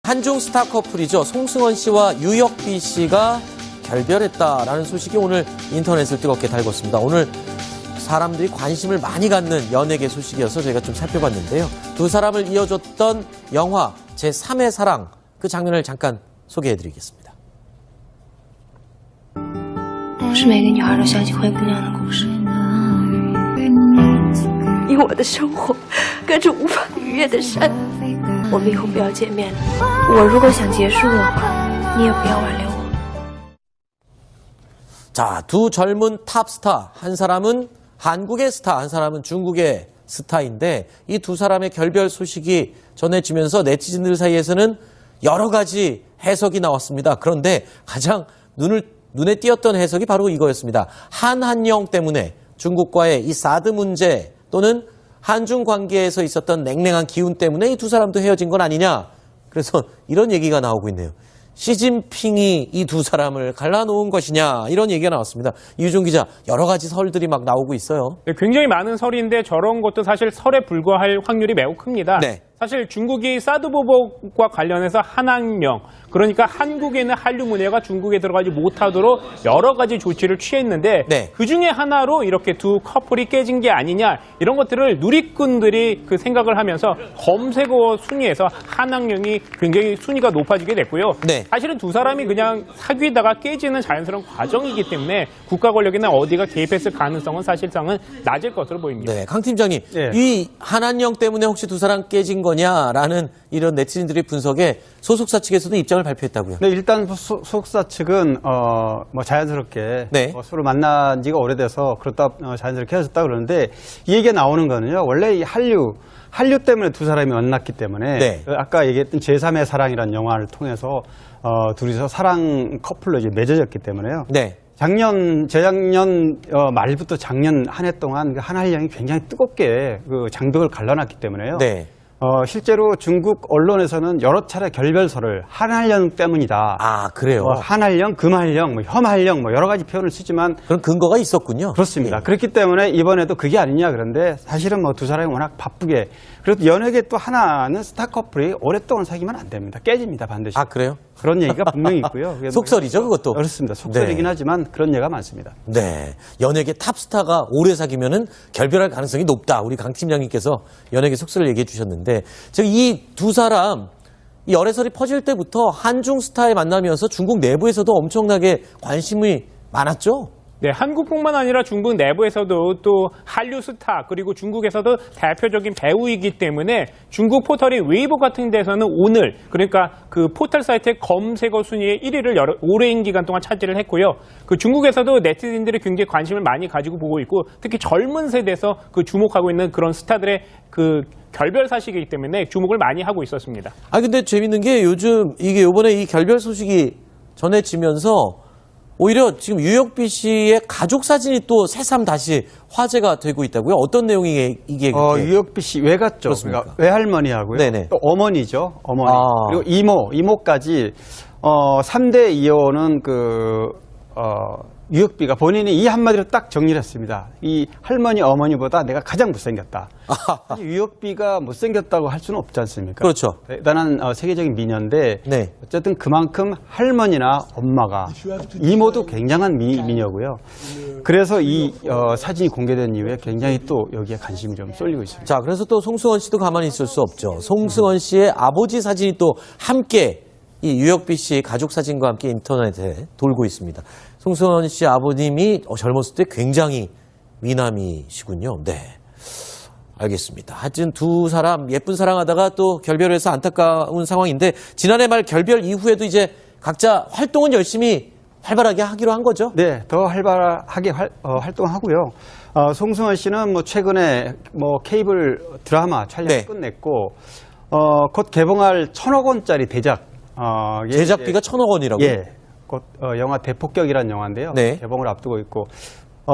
한중 스타 커플이죠. 송승헌 씨와 유혁비 씨가 결별했다라는 소식이 오늘 인터넷을 뜨겁게 달궜습니다. 오늘 사람들이 관심을 많이 갖는 연예계 소식이어서 저희가 좀 살펴봤는데요. 두 사람을 이어줬던 영화 제3의 사랑, 그 장면을 잠깐 소개해드리겠습니다. 不是每个女孩都相信灰姑娘的故事。以我的生活，跟着无法逾越的山，我们以后不要见面了。我如果想结束的话，你也不要挽留我。 자, 두 젊은 탑스타, 한 사람은 한국의 스타, 한 사람은 중국의 스타인데 이 두 사람의 결별 소식이 전해지면서 네티즌들 사이에서는 여러 가지 해석이 나왔습니다. 그런데 가장 눈에 띄었던 해석이 바로 이거였습니다. 한한령 때문에 중국과의 이 사드 문제 또는 한중 관계에서 있었던 냉랭한 기운 때문에 이 두 사람도 헤어진 건 아니냐. 그래서 이런 얘기가 나오고 있네요. 시진핑이 이 두 사람을 갈라놓은 것이냐, 이런 얘기가 나왔습니다. 이유종 기자, 여러 가지 설들이 막 나오고 있어요. 네, 굉장히 많은 설인데 저런 것도 사실 설에 불과할 확률이 매우 큽니다. 네. 사실 중국이 사드 보복과 관련해서 한한령, 그러니까 한국에 있는 한류 문예가 중국에 들어가지 못하도록 여러 가지 조치를 취했는데 네. 그중에 하나로 이렇게 두 커플이 깨진 게 아니냐, 이런 것들을 누리꾼들이 그 생각을 하면서 검색어 순위에서 한한령이 굉장히 순위가 높아지게 됐고요. 네. 사실은 두 사람이 그냥 사귀다가 깨지는 자연스러운 과정이기 때문에 국가 권력이나 어디가 개입했을 가능성은 사실상은 낮을 것으로 보입니다. 네, 강 팀장님, 네. 이 한한령 때문에 혹시 두 사람 깨진 거냐라는 이런 네티즌들의 분석에 소속사 측에서도 입장을 발표했다고요. 네, 일단 소속사 측은 뭐 자연스럽게 네. 서로 만난 지가 오래돼서 그렇다 자연스럽게 헤어졌다 그러는데 이 얘기가 나오는 거는요. 원래 이 한류 때문에 두 사람이 만났기 때문에 네. 아까 얘기했던 제3의 사랑이라는 영화를 통해서 둘이서 사랑 커플로 이제 맺어졌기 때문에요. 네. 재작년 말부터 작년 한 해 동안 그 한한령이 굉장히 뜨겁게 그 장벽을 갈라놨기 때문에요. 네. 실제로 중국 언론에서는 여러 차례 결별설을 한한령 때문이다. 아, 그래요? 한한령, 금한령, 혐한령 여러 가지 표현을 쓰지만 그런 근거가 있었군요. 그렇습니다. 예. 그렇기 때문에 이번에도 그게 아니냐 그런데 사실은 뭐 두 사람이 워낙 바쁘게 그래도 연예계 또 하나는 스타 커플이 오랫동안 사귀면 안 됩니다. 깨집니다, 반드시. 아, 그래요? 그런 얘기가 분명히 있고요. 속설이죠, 그것도? 그렇습니다. 속설이긴 네. 하지만 그런 얘기가 많습니다. 네. 연예계 탑스타가 오래 사귀면은 결별할 가능성이 높다. 우리 강 팀장님께서 연예계 속설을 얘기해 주셨는데, 지금 이 두 사람, 이 열애설이 퍼질 때부터 한중 스타의 만남이어서 중국 내부에서도 엄청나게 관심이 많았죠? 네, 한국뿐만 아니라 중국 내부에서도 또 한류 스타, 그리고 중국에서도 대표적인 배우이기 때문에 중국 포털인 웨이보 같은 데서는 오늘, 그러니까 그 포털 사이트의 검색어 순위의 1위를 오랜 기간 동안 차지를 했고요. 그 중국에서도 네티즌들이 굉장히 관심을 많이 가지고 보고 있고, 특히 젊은 세대에서 그 주목하고 있는 그런 스타들의 그 결별 사실이기 때문에 주목을 많이 하고 있었습니다. 아, 근데 재밌는 게 요즘 이게 요번에 이 결별 소식이 전해지면서 오히려 지금 유혁비 씨의 가족 사진이 또 새삼 다시 화제가 되고 있다고요? 어떤 내용이 이게? 유혁비 씨 외갓죠. 그렇습니까? 그러니까 외할머니하고요. 네네. 또 어머니죠. 어머니. 아. 그리고 이모까지 3대 이혼은 유혁비가 본인이 이 한마디로 딱 정리를 했습니다. 이 할머니, 어머니보다 내가 가장 못생겼다. 사실 유혁비가 못생겼다고 할 수는 없지 않습니까? 그렇죠. 대단한 세계적인 미녀인데 네. 어쨌든 그만큼 할머니나 엄마가 이모도 굉장한 미녀고요. 그래서 이 사진이 공개된 이후에 굉장히 또 여기에 관심이 좀 쏠리고 있습니다. 자, 그래서 또 송승헌 씨도 가만히 있을 수 없죠. 송승헌 씨의 아버지 사진이 또 함께 이 유혁비 씨 가족 사진과 함께 인터넷에 돌고 있습니다. 송승헌 씨 아버님이 젊었을 때 굉장히 미남이시군요. 네. 알겠습니다. 하여튼 두 사람 예쁜 사랑하다가 또 결별해서 안타까운 상황인데 지난해 말 결별 이후에도 이제 각자 활동은 열심히 활발하게 하기로 한 거죠? 네, 더 활발하게 활동하고요. 송승헌 씨는 뭐 최근에 뭐 케이블 드라마 촬영 네. 끝냈고 곧 개봉할 1,000억 원짜리 대작 제작비가 1,000억 원이라고요? 예, 곧 영화 대폭격이라는 영화인데요. 네. 개봉을 앞두고 있고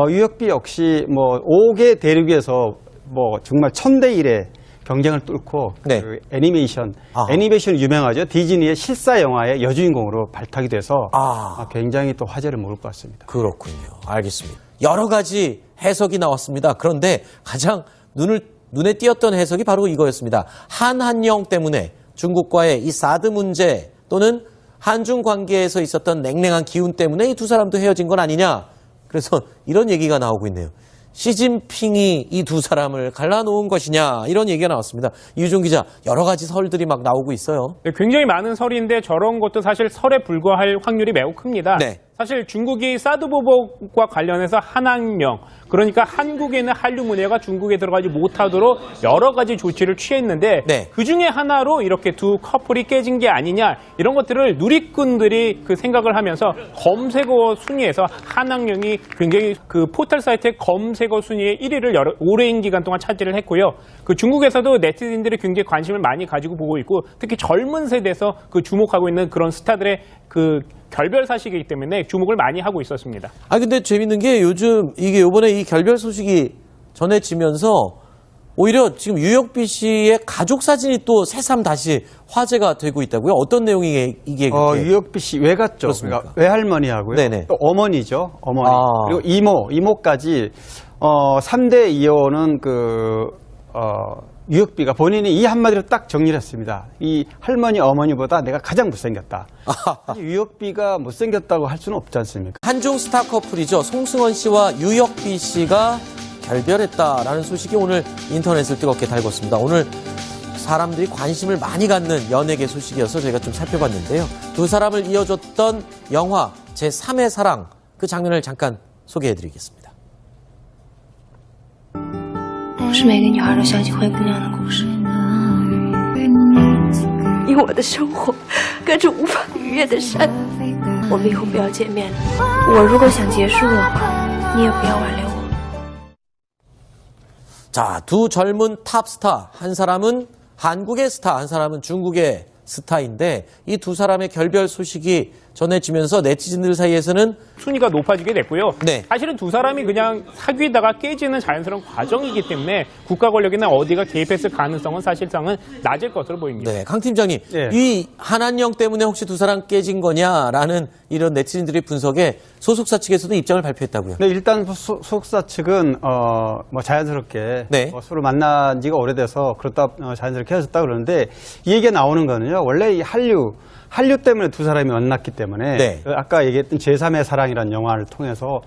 유혁비 역시 뭐 5개 대륙에서 뭐 정말 1000대 1의 경쟁을 뚫고 네. 그 애니메이션 아하. 유명하죠. 디즈니의 실사 영화의 여주인공으로 발탁이 돼서 아. 굉장히 또 화제를 모을 것 같습니다. 그렇군요. 알겠습니다. 여러 가지 해석이 나왔습니다. 그런데 가장 눈에 띄었던 해석이 바로 이거였습니다. 한한령 때문에 중국과의 이 사드 문제 또는 한중 관계에서 있었던 냉랭한 기운 때문에 이 두 사람도 헤어진 건 아니냐. 그래서 이런 얘기가 나오고 있네요. 시진핑이 이 두 사람을 갈라놓은 것이냐 이런 얘기가 나왔습니다. 이유종 기자, 여러 가지 설들이 막 나오고 있어요. 네, 굉장히 많은 설인데 저런 것도 사실 설에 불과할 확률이 매우 큽니다. 네. 사실 중국이 사드 보복과 관련해서 한한령, 그러니까 한국에 있는 한류 문예가 중국에 들어가지 못하도록 여러 가지 조치를 취했는데 네. 그중에 하나로 이렇게 두 커플이 깨진 게 아니냐, 이런 것들을 누리꾼들이 그 생각을 하면서 검색어 순위에서 한한령이 굉장히 그 포털 사이트의 검색어 순위의 1위를 오랜 기간 동안 차지를 했고요. 그 중국에서도 네티즌들이 굉장히 관심을 많이 가지고 보고 있고, 특히 젊은 세대에서 그 주목하고 있는 그런 스타들의 그 결별 사실이기 때문에 주목을 많이 하고 있었습니다. 아 근데 재밌는 게 요즘 이게 요번에 이 결별 소식이 전해지면서 오히려 지금 유혁비 씨의 가족 사진이 또 새삼 다시 화제가 되고 있다고요? 어떤 내용이 이게? 그렇게? 유혁비 씨 외갓죠. 그렇습니까? 그러니까 외할머니하고요. 네네. 또 어머니죠. 어머니. 아. 그리고 이모까지 3대 이혼은 유혁비가 본인이 이 한마디로 딱 정리를 했습니다. 이 할머니, 어머니보다 내가 가장 못생겼다. 사실 유혁비가 못생겼다고 할 수는 없지 않습니까? 한중 스타 커플이죠. 송승헌 씨와 유혁비 씨가 결별했다라는 소식이 오늘 인터넷을 뜨겁게 달궜습니다. 오늘 사람들이 관심을 많이 갖는 연예계 소식이어서 저희가 좀 살펴봤는데요. 두 사람을 이어줬던 영화 제3의 사랑, 그 장면을 잠깐 소개해드리겠습니다. 不是每个女孩都相信灰姑娘的故事。因我的生活跟着无法逾越的山，我们以后不要见面了。我如果想结束的话，你也不要挽留我。 자, 두 젊은 탑스타, 한 사람은 한국의 스타, 한 사람은 중국의 스타인데 이 두 사람의 결별 소식이 전해지면서 네티즌들 사이에서는 순위가 높아지게 됐고요. 네. 사실은 두 사람이 그냥 사귀다가 깨지는 자연스러운 과정이기 때문에 국가 권력이나 어디가 개입했을 가능성은 사실상은 낮을 것으로 보입니다. 네, 강 팀장님, 네. 이 한한령 때문에 혹시 두 사람 깨진 거냐라는 이런 네티즌들의 분석에 소속사 측에서도 입장을 발표했다고요. 네, 일단 소속사 측은 자연스럽게 네. 서로 만난 지가 오래돼서 그렇다 자연스럽게 헤어졌다 그러는데 이 얘기가 나오는 거는요. 원래 이 한류 때문에 두 사람이 만났기 때문에 네. 아까 얘기했던 제3의 사랑이라는 영화를 통해서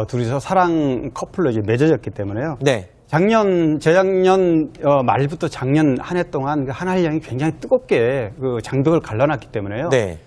둘이서 사랑 커플로 이제 맺어졌기 때문에요. 네. 재작년 말부터 작년 한 해 동안 그 한한령이 굉장히 뜨겁게 그 장벽을 갈라놨기 때문에요. 네.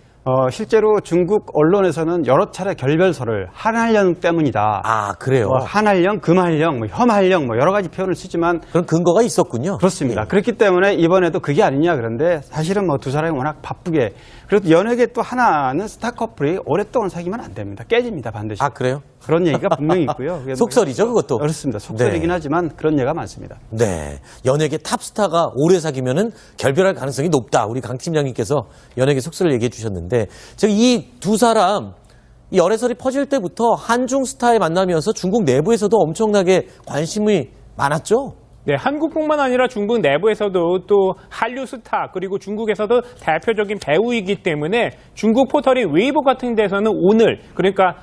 실제로 중국 언론에서는 여러 차례 결별설을 한한령 때문이다. 아, 그래요. 한한령, 금한령, 혐한령 여러 가지 표현을 쓰지만 그런 근거가 있었군요. 그렇습니다. 예. 그렇기 때문에 이번에도 그게 아니냐 그런데 사실은 두 사람이 워낙 바쁘게 그래도 연예계 또 하나는 스타 커플이 오랫동안 사귀면 안 됩니다. 깨집니다 반드시. 아, 그래요? 그런 얘기가 분명히 있고요. 그게 속설이죠, 그것도. 그렇습니다. 속설이긴 네. 하지만 그런 얘기가 많습니다. 네. 연예계 탑스타가 오래 사귀면은 결별할 가능성이 높다. 우리 강 팀장님께서 연예계 속설을 얘기해 주셨는데, 제가 이 두 사람, 이 열애설이 퍼질 때부터 한중 스타의 만남이어서 중국 내부에서도 엄청나게 관심이 많았죠? 네, 한국뿐만 아니라 중국 내부에서도 또 한류 스타, 그리고 중국에서도 대표적인 배우이기 때문에 중국 포털인 웨이보 같은 데서는 오늘, 그러니까